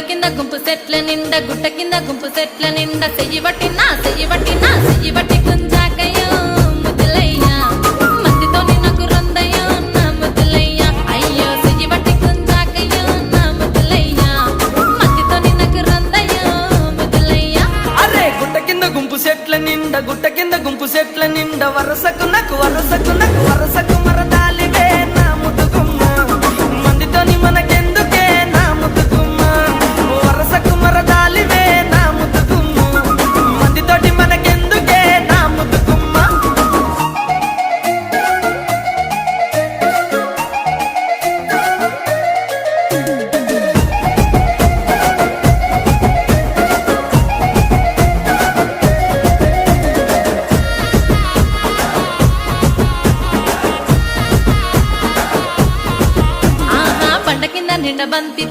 కింద గుంపు సెట్ల నిండా గుట్ట కింద గుంపు సెట్ల నిండా చెయ్యి బట్టి గుంజాకయ్యో ముద్దులయ్యా మందితో నాకు రొందయ్యో నా ముద్దులయ్యా అయ్యో చెయ్యి బట్టి గుంజాకయ్యో నా ముద్దులయ్యా మందితో నాకు రొందయ్యో ముద్దులయ్యా అరే గుట్ట కింద గుంపు సెట్ల నిండా వరసకు మరదాలివే నా ముద్దుగుమ్మ మందితోని మనకెందుకే నా ముద్దుగుమ్మ వరసకు మరదాలివే నా ముద్దుగుమ్మ మందితోటి మనకెందుకే నా ముద్దుగుమ్మ పంట కింద నిండ బంతితో